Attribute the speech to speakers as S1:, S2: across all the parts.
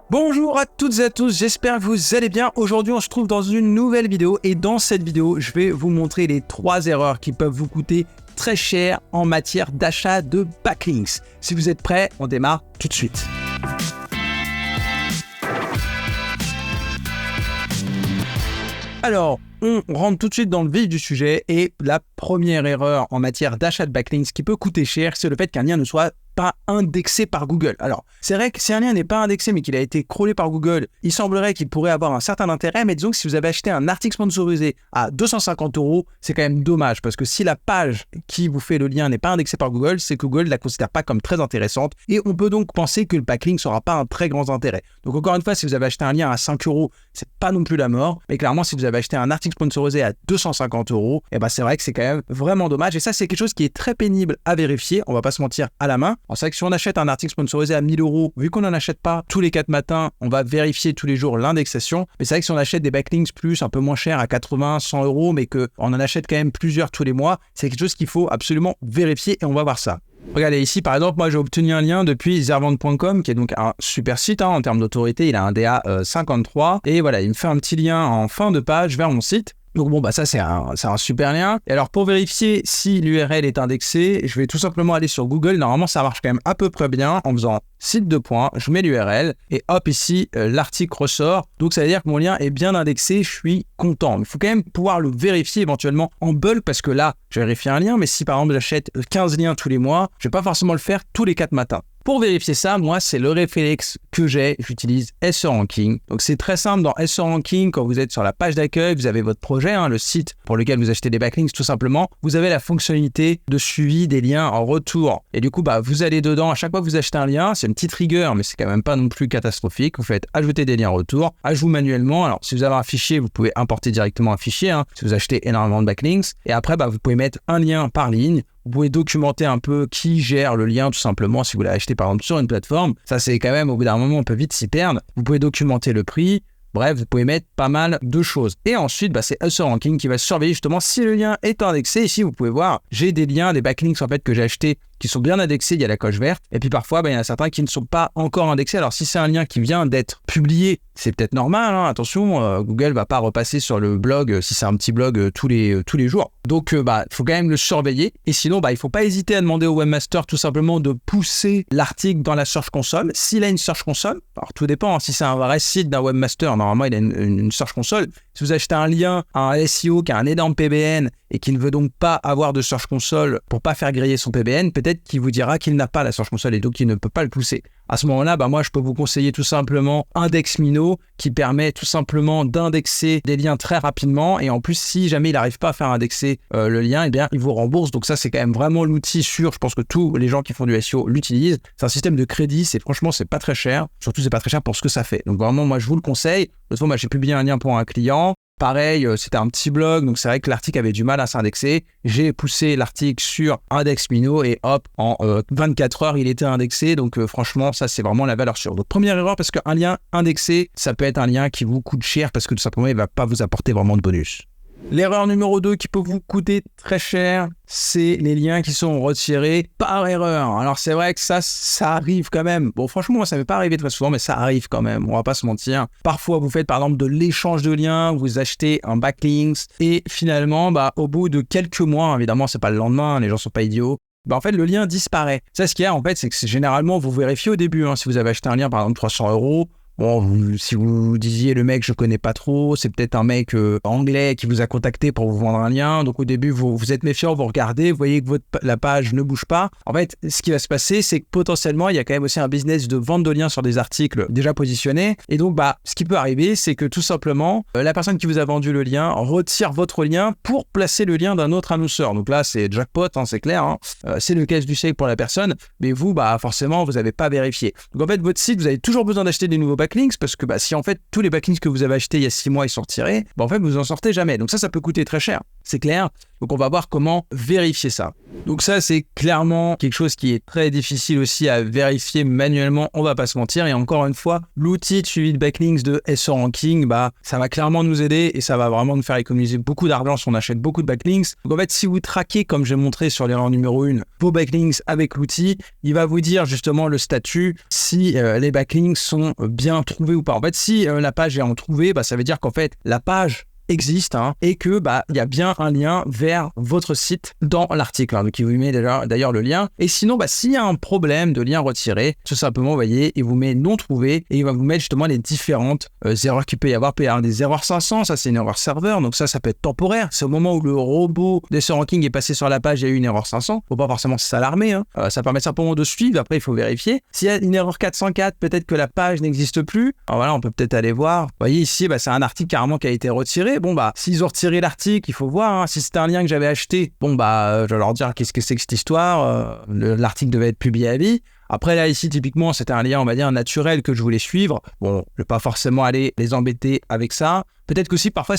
S1: Bonjour à toutes et à tous, j'espère que vous allez bien. Aujourd'hui, on se trouve dans une nouvelle vidéo et dans cette vidéo, je vais vous montrer les 3 erreurs qui peuvent vous coûter très cher en matière d'achat de backlinks. Si vous êtes prêts, on démarre tout de suite. Alors, on rentre tout de suite dans le vif du sujet et la première erreur en matière d'achat de backlinks qui peut coûter cher, c'est le fait qu'un lien ne soit pas indexé par Google. Alors, c'est vrai que si un lien n'est pas indexé mais qu'il a été crawlé par Google, il semblerait qu'il pourrait avoir un certain intérêt, mais disons que si vous avez acheté un article sponsorisé à 250 €, c'est quand même dommage parce que si la page qui vous fait le lien n'est pas indexée par Google, c'est que Google ne la considère pas comme très intéressante et on peut donc penser que le backlink n'aura pas un très grand intérêt. Donc encore une fois, si vous avez acheté un lien à 5 €, c'est pas non plus la mort, mais clairement si vous avez acheté un article sponsorisé à 250 €, et ben c'est vrai que c'est quand même vraiment dommage et ça c'est quelque chose qui est très pénible à vérifier, on va pas se mentir à la main. Alors, c'est vrai que si on achète un article sponsorisé à 1000 €, vu qu'on n'en achète pas tous les 4 matins, on va vérifier tous les jours l'indexation. Mais c'est vrai que si on achète des backlinks plus un peu moins chers à 80, 100 €, mais qu'on en achète quand même plusieurs tous les mois, c'est quelque chose qu'il faut absolument vérifier et on va voir ça. Regardez ici, par exemple, moi j'ai obtenu un lien depuis Zervente.com, qui est donc un super site en termes d'autorité. Il a un DA 53 et voilà, il me fait un petit lien en fin de page vers mon site. Donc bon, bah ça c'est un super lien. Et alors pour vérifier si l'URL est indexée, je vais tout simplement aller sur Google. Normalement ça marche quand même à peu près bien en faisant site de points, je mets l'URL et hop ici l'article ressort. Donc ça veut dire que mon lien est bien indexé, je suis content. Mais il faut quand même pouvoir le vérifier éventuellement en bulk parce que là, je vérifie un lien, mais si par exemple j'achète 15 liens tous les mois, je vais pas forcément le faire tous les 4 matins. Pour vérifier ça, moi, c'est le réflexe que j'utilise SEO Ranking. Donc, c'est très simple dans SEO Ranking, quand vous êtes sur la page d'accueil, vous avez votre projet, le site pour lequel vous achetez des backlinks, tout simplement. Vous avez la fonctionnalité de suivi des liens en retour. Et du coup, vous allez dedans, à chaque fois que vous achetez un lien, c'est une petite rigueur, mais c'est quand même pas non plus catastrophique. Vous faites ajouter des liens en retour, ajout manuellement. Alors, si vous avez un fichier, vous pouvez importer directement un fichier, si vous achetez énormément de backlinks. Et après, vous pouvez mettre un lien par ligne. Vous pouvez documenter un peu qui gère le lien tout simplement si vous l'avez acheté par exemple sur une plateforme. Ça c'est quand même au bout d'un moment on peut vite s'y perdre. Vous pouvez documenter le prix. Bref, vous pouvez mettre pas mal de choses. Et ensuite, c'est SEO Ranking qui va surveiller justement si le lien est indexé. Ici, vous pouvez voir, j'ai des liens, des backlinks en fait que j'ai achetés qui sont bien indexés, il y a la coche verte. Et puis parfois, il y en a certains qui ne sont pas encore indexés. Alors si c'est un lien qui vient d'être publié, c'est peut-être normal. Attention, Google va pas repasser sur le blog si c'est un petit blog tous les jours. Donc, faut quand même le surveiller. Et sinon, il faut pas hésiter à demander au webmaster tout simplement de pousser l'article dans la Search Console. S'il a une Search Console, alors tout dépend. Si c'est un vrai site d'un webmaster, normalement, il a une Search Console. Si vous achetez un lien à un SEO qui a un énorme PBN et qui ne veut donc pas avoir de Search Console pour pas faire griller son PBN, peut-être qu'il vous dira qu'il n'a pas la Search Console et donc il ne peut pas le pousser. À ce moment-là, moi, je peux vous conseiller tout simplement IndexMino qui permet tout simplement d'indexer des liens très rapidement. Et en plus, si jamais il n'arrive pas à faire indexer le lien, il vous rembourse. Donc ça, c'est quand même vraiment l'outil sûr. Je pense que tous les gens qui font du SEO l'utilisent. C'est un système de crédit. Franchement, c'est pas très cher. Surtout, c'est pas très cher pour ce que ça fait. Donc vraiment, moi, je vous le conseille. L'autre fois, j'ai publié un lien pour un client. Pareil, c'était un petit blog, donc c'est vrai que l'article avait du mal à s'indexer. J'ai poussé l'article sur IndexMino et hop, en 24 heures, il était indexé. Donc franchement, ça c'est vraiment la valeur sûre. Donc première erreur, parce qu'un lien indexé, ça peut être un lien qui vous coûte cher parce que tout simplement, il ne va pas vous apporter vraiment de bonus. L'erreur numéro 2 qui peut vous coûter très cher, c'est les liens qui sont retirés par erreur. Alors c'est vrai que ça arrive quand même. Bon franchement, moi ça m'est pas arrivé très souvent, mais ça arrive quand même, on va pas se mentir. Parfois vous faites par exemple de l'échange de liens, vous achetez un backlink et finalement, au bout de quelques mois, évidemment c'est pas le lendemain, les gens sont pas idiots, en fait le lien disparaît. Ça ce qu'il y a en fait, c'est que généralement vous vérifiez au début, si vous avez acheté un lien par exemple 300 €, bon, si vous disiez le mec je connais pas trop, c'est peut-être un mec anglais qui vous a contacté pour vous vendre un lien. Donc au début vous êtes méfiant, vous regardez, vous voyez que la page ne bouge pas. En fait, ce qui va se passer, c'est que potentiellement il y a quand même aussi un business de vente de liens sur des articles déjà positionnés. Et donc ce qui peut arriver, c'est que tout simplement la personne qui vous a vendu le lien retire votre lien pour placer le lien d'un autre annonceur. Donc là c'est jackpot, c'est clair. C'est le cash du siècle pour la personne, mais vous forcément vous n'avez pas vérifié. Donc en fait votre site, vous avez toujours besoin d'acheter des nouveaux backlinks parce que si en fait tous les backlinks que vous avez achetés il y a 6 mois ils sont retirés, en fait vous en sortez jamais. Donc ça peut coûter très cher. c'est clair. Donc, on va voir comment vérifier ça. Donc ça, c'est clairement quelque chose qui est très difficile aussi à vérifier manuellement, on va pas se mentir. Et encore une fois, l'outil de suivi de backlinks de SEO Ranking, ça va clairement nous aider et ça va vraiment nous faire économiser beaucoup d'argent si on achète beaucoup de backlinks. Donc en fait, si vous traquez, comme j'ai montré sur l'erreur numéro 1, vos backlinks avec l'outil, il va vous dire justement le statut, si les backlinks sont bien trouvés ou pas. En fait, si la page est en trouvé, ça veut dire qu'en fait, la page existe et que il y a bien un lien vers votre site dans l'article. Donc il vous met d'ailleurs le lien. Et sinon, s'il y a un problème de lien retiré, tout simplement, vous voyez, il vous met non trouvé et il va vous mettre justement les différentes erreurs qu'il peut y avoir. Il peut y avoir des erreurs 500, ça c'est une erreur serveur, donc ça peut être temporaire. C'est au moment où le robot de SEO Ranking est passé sur la page, il y a eu une erreur 500. Faut pas forcément s'alarmer. Ça permet simplement de suivre. Après, il faut vérifier. S'il y a une erreur 404, peut-être que la page n'existe plus. Alors voilà, on peut peut-être aller voir. Vous voyez ici, c'est un article carrément qui a été retiré. S'ils ont retiré l'article, il faut voir. Si c'était un lien que j'avais acheté, je vais leur dire qu'est-ce que c'est que cette histoire. L'article devait être publié à vie. Après, là, ici, typiquement, c'était un lien, on va dire, naturel que je voulais suivre. Bon, je vais pas forcément aller les embêter avec ça. Peut-être qu'aussi, parfois,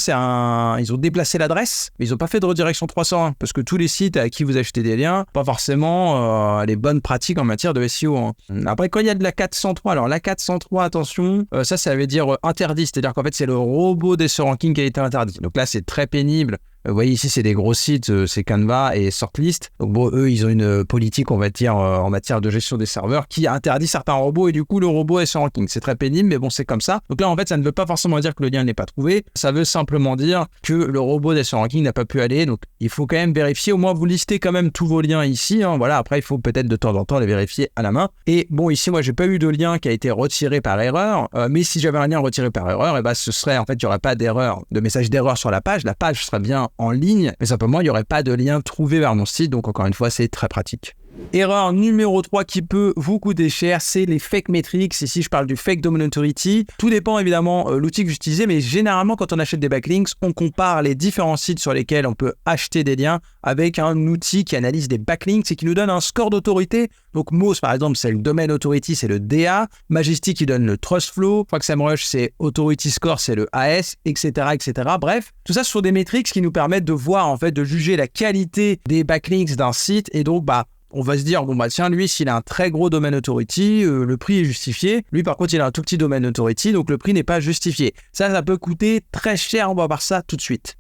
S1: ils ont déplacé l'adresse, mais ils n'ont pas fait de redirection 301, parce que tous les sites à qui vous achetez des liens, pas forcément les bonnes pratiques en matière de SEO. Après, quand il y a de la 403, alors la 403, attention, ça veut dire interdit, c'est-à-dire qu'en fait, c'est le robot des SEO Ranking qui a été interdit. Donc là, c'est très pénible. Vous voyez ici, c'est des gros sites, c'est Canva et Sortlist. Donc bon, eux, ils ont une politique, on va dire, en matière de gestion des serveurs qui interdit certains robots et du coup, le robot est sur ranking. C'est très pénible, mais bon, c'est comme ça. Donc là, en fait, ça ne veut pas forcément dire que le lien n'est pas trouvé. Ça veut simplement dire que le robot des SEO Ranking n'a pas pu aller. Donc, il faut quand même vérifier. Au moins, vous listez quand même tous vos liens ici. Voilà, après, il faut peut-être de temps en temps les vérifier à la main. Et bon, ici, moi, j'ai pas eu de lien qui a été retiré par erreur. Mais si j'avais un lien retiré par erreur, ce serait, en fait, il n'y aurait pas d'erreur, de message d'erreur sur la page. La page serait bien en ligne, mais simplement il n'y aurait pas de lien trouvé vers mon site, donc encore une fois c'est très pratique. Erreur numéro 3 qui peut vous coûter cher, c'est les fake metrics. Ici, je parle du fake domain authority. Tout dépend évidemment l'outil que j'utilisais, mais généralement, quand on achète des backlinks, on compare les différents sites sur lesquels on peut acheter des liens avec un outil qui analyse des backlinks et qui nous donne un score d'autorité. Donc, Moz, par exemple, c'est le domain authority, c'est le DA. Majestic, il donne le trust flow. SEMrush, c'est authority score, c'est le AS, etc., etc. Bref, tout ça, ce sont des métriques qui nous permettent de voir, en fait, de juger la qualité des backlinks d'un site et donc, on va se dire, tiens, lui, s'il a un très gros domain authority, le prix est justifié. Lui, par contre, il a un tout petit domaine authority, donc le prix n'est pas justifié. Ça peut coûter très cher, on va voir ça tout de suite.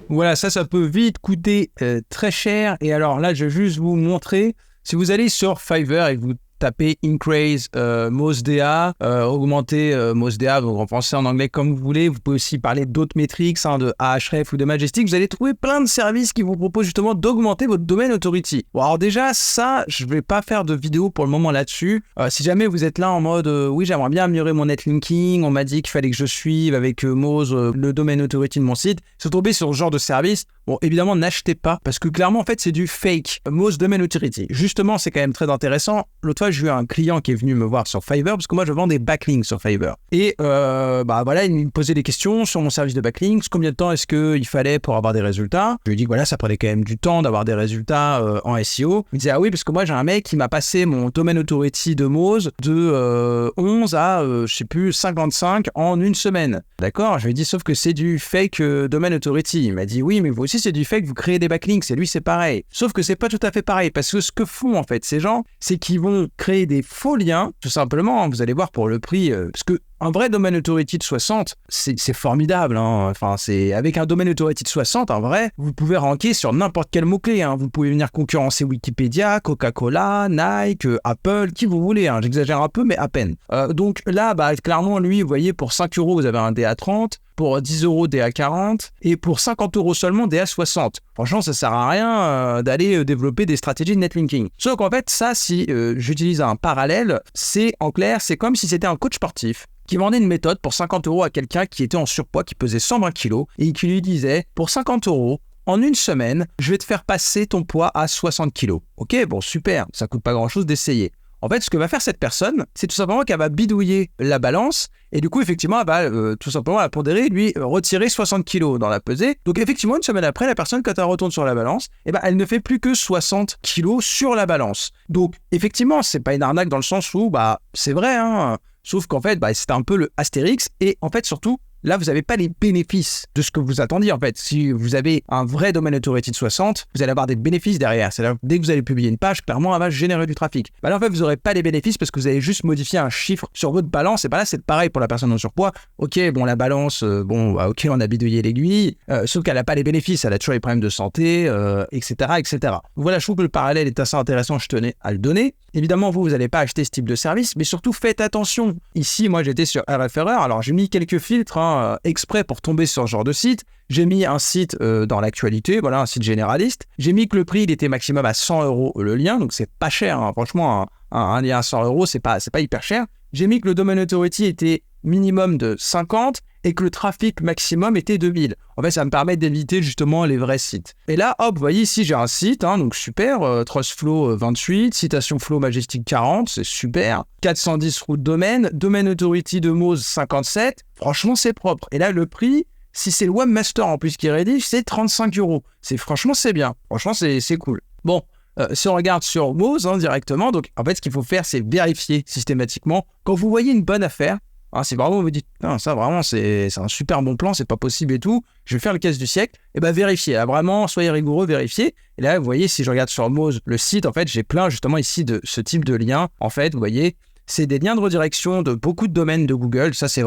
S1: Voilà, ça peut vite coûter très cher. Et alors là, je vais juste vous montrer, si vous allez sur Fiverr et que vous tapez increase MozDA, augmenter MozDA, donc en français, en anglais, comme vous voulez. Vous pouvez aussi parler d'autres métriques, de Ahref ou de Majestic. Vous allez trouver plein de services qui vous proposent justement d'augmenter votre domaine authority. Bon, alors déjà, ça, je ne vais pas faire de vidéo pour le moment là-dessus. Si jamais vous êtes là en mode, oui, j'aimerais bien améliorer mon netlinking, on m'a dit qu'il fallait que je suive avec Moz le domaine authority de mon site. Si vous tombez sur ce genre de service, bon, évidemment, n'achetez pas, parce que clairement, en fait, c'est du fake Moz domain authority. Justement, c'est quand même très intéressant. L'autre fois, j'ai eu un client qui est venu me voir sur Fiverr, parce que moi, je vends des backlinks sur Fiverr. Et voilà, il me posait des questions sur mon service de backlinks. Combien de temps est-ce qu'il fallait pour avoir des résultats? Je lui ai dit que voilà, ça prenait quand même du temps d'avoir des résultats en SEO. Il me disait, ah oui, parce que moi, j'ai un mec qui m'a passé mon domain authority de Moz de 11 à, 55 en une semaine. D'accord? Je lui ai dit, sauf que c'est du fake domain authority. Il m'a dit, oui, mais vous aussi, c'est du fake, vous créez des backlinks. Et lui, c'est pareil. Sauf que c'est pas tout à fait pareil, parce que ce que font, en fait, ces gens, c'est qu'ils vont créer des faux liens, tout simplement. Vous allez voir pour le prix, parce que un vrai domaine authority de 60, c'est formidable. Enfin, c'est avec un domaine authority de 60, en vrai, vous pouvez ranker sur n'importe quel mot-clé. Vous pouvez venir concurrencer Wikipédia, Coca-Cola, Nike, Apple, qui vous voulez. J'exagère un peu, mais à peine. Donc là, clairement, lui, vous voyez, pour 5 €, vous avez un DA30. Pour 10 € DA40 et pour 50 € seulement DA60. Franchement, ça sert à rien d'aller développer des stratégies de netlinking. Sauf qu'en fait, ça, si j'utilise un parallèle, c'est en clair, c'est comme si c'était un coach sportif qui vendait une méthode pour 50 € à quelqu'un qui était en surpoids, qui pesait 120 kg et qui lui disait, pour 50 €, en une semaine, je vais te faire passer ton poids à 60 kg. Ok, bon, super, ça coûte pas grand-chose d'essayer. En fait, ce que va faire cette personne, c'est tout simplement qu'elle va bidouiller la balance et du coup, effectivement, elle va tout simplement la pondérer et lui retirer 60 kg dans la pesée. Donc, effectivement, une semaine après, la personne, quand elle retourne sur la balance, elle ne fait plus que 60 kg sur la balance. Donc, effectivement, c'est pas une arnaque dans le sens où, c'est vrai, sauf qu'en fait, c'était un peu le Astérix et en fait, surtout, là, vous n'avez pas les bénéfices de ce que vous attendiez, en fait. Si vous avez un vrai domaine authority de 60, vous allez avoir des bénéfices derrière. C'est-à-dire, dès que vous allez publier une page, clairement, elle va générer du trafic. Bah là, en fait, vous n'aurez pas les bénéfices parce que vous allez juste modifier un chiffre sur votre balance. Et bah là, c'est pareil pour la personne en surpoids. Ok, bon, la balance, ok, on a bidouillé l'aiguille, sauf qu'elle n'a pas les bénéfices. Elle a toujours les problèmes de santé, etc., etc. Voilà, je trouve que le parallèle est assez intéressant. Je tenais à le donner. Évidemment, vous n'allez pas acheter ce type de service, mais surtout, faites attention. Ici, moi, j'étais sur RFRR. Alors, j'ai mis quelques filtres exprès pour tomber sur ce genre de site. J'ai mis un site dans l'actualité, voilà, un site généraliste. J'ai mis que le prix, il était maximum à 100 € le lien, donc c'est pas cher. Hein. Franchement, un lien à 100 €, c'est pas hyper cher. J'ai mis que le domain authority était minimum de 50 et que le trafic maximum était 2000. En fait, ça me permet d'éviter justement les vrais sites. Et là, hop, vous voyez ici, j'ai un site, donc super, Trustflow 28, Citation Flow Majestic 40, c'est super, 410 routes domaine, domain authority de Moz 57, franchement, c'est propre. Et là, le prix, si c'est le webmaster en plus qui rédige, c'est 35 €. Franchement, c'est bien. Franchement, c'est cool. Bon, si on regarde sur Moz directement, donc en fait, ce qu'il faut faire, c'est vérifier systématiquement. Quand vous voyez une bonne affaire, si vraiment vous me dites, non, ça vraiment, c'est un super bon plan, c'est pas possible et tout, je vais faire le casse du siècle, et ben vérifiez, là, vraiment, soyez rigoureux, vérifiez. Et là, vous voyez, si je regarde sur Moz, le site, en fait, j'ai plein justement ici de ce type de liens. En fait, vous voyez, c'est des liens de redirection de beaucoup de domaines de Google. Ça, c'est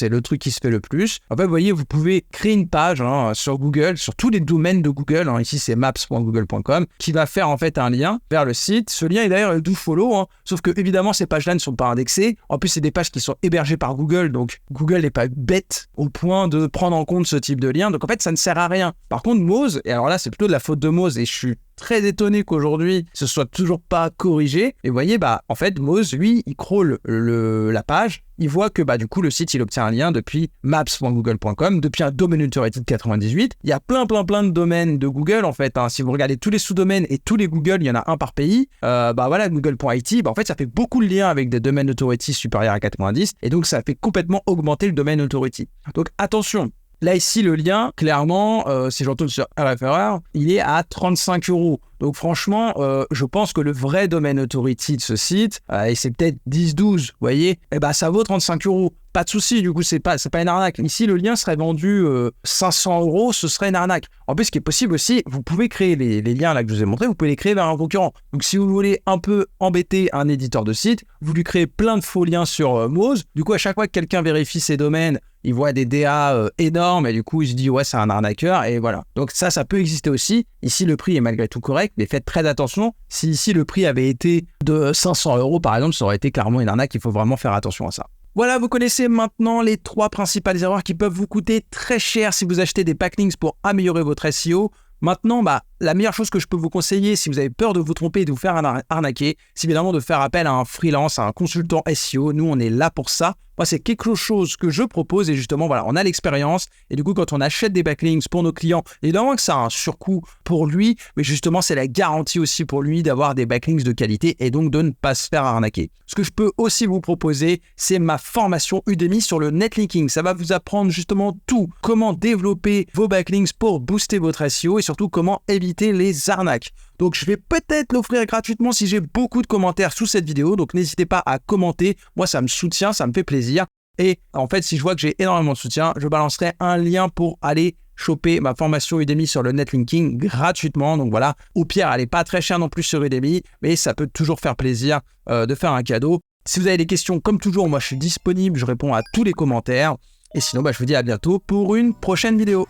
S1: le truc qui se fait le plus. En fait, vous voyez, vous pouvez créer une page sur Google, sur tous les domaines de Google. Ici, c'est maps.google.com, qui va faire en fait un lien vers le site. Ce lien est d'ailleurs do follow, sauf que évidemment, ces pages-là ne sont pas indexées. En plus, c'est des pages qui sont hébergées par Google, donc Google n'est pas bête au point de prendre en compte ce type de lien. Donc en fait, ça ne sert à rien. Par contre, Moz, et alors là, c'est plutôt de la faute de Moz, et je suis très étonné qu'aujourd'hui ce soit toujours pas corrigé. Et vous voyez, en fait, Moz, lui, il crawl la page, il voit que du coup le site il obtient un lien depuis maps.google.com, depuis un domaine authority de 98. Il y a plein de domaines de Google en fait. Si vous regardez tous les sous-domaines et tous les Google, il y en a un par pays. Voilà, Google.it, en fait ça fait beaucoup de liens avec des domaines authority supérieurs à 90 et donc ça fait complètement augmenter le domaine authority. Donc attention. Là, ici, le lien, clairement, si je retourne sur RFRR, il est à 35 €. Donc, franchement, je pense que le vrai domaine authority de ce site, et c'est peut-être 10-12, vous voyez, ça vaut 35 €. Pas de souci, du coup, c'est pas une arnaque. Ici, le lien serait vendu 500 €, ce serait une arnaque. En plus, ce qui est possible aussi, vous pouvez créer les liens là que je vous ai montrés, vous pouvez les créer vers un concurrent. Donc, si vous voulez un peu embêter un éditeur de site, vous lui créez plein de faux liens sur Moz. Du coup, à chaque fois que quelqu'un vérifie ses domaines, il voit des DA énormes et du coup, il se dit, ouais, c'est un arnaqueur et voilà. Donc ça peut exister aussi. Ici, le prix est malgré tout correct, mais faites très attention. Si ici, le prix avait été de 500 €, par exemple, ça aurait été clairement une arnaque. Il faut vraiment faire attention à ça. Voilà, vous connaissez maintenant les 3 principales erreurs qui peuvent vous coûter très cher si vous achetez des backlinks pour améliorer votre SEO. Maintenant, la meilleure chose que je peux vous conseiller, si vous avez peur de vous tromper et de vous faire arnaquer, c'est évidemment de faire appel à un freelance, à un consultant SEO. Nous, on est là pour ça. Moi, c'est quelque chose que je propose et justement, voilà, on a l'expérience. Et du coup, quand on achète des backlinks pour nos clients, évidemment que ça a un surcoût pour lui, mais justement, c'est la garantie aussi pour lui d'avoir des backlinks de qualité et donc de ne pas se faire arnaquer. Ce que je peux aussi vous proposer, c'est ma formation Udemy sur le netlinking. Ça va vous apprendre justement tout, comment développer vos backlinks pour booster votre SEO et surtout comment éviter les arnaques. Donc, je vais peut-être l'offrir gratuitement si j'ai beaucoup de commentaires sous cette vidéo. Donc, n'hésitez pas à commenter. Moi, ça me soutient, ça me fait plaisir. Et en fait, si je vois que j'ai énormément de soutien, je balancerai un lien pour aller choper ma formation Udemy sur le netlinking gratuitement. Donc voilà, au pire, elle n'est pas très chère non plus sur Udemy, mais ça peut toujours faire plaisir de faire un cadeau. Si vous avez des questions, comme toujours, moi, je suis disponible. Je réponds à tous les commentaires. Et sinon, je vous dis à bientôt pour une prochaine vidéo.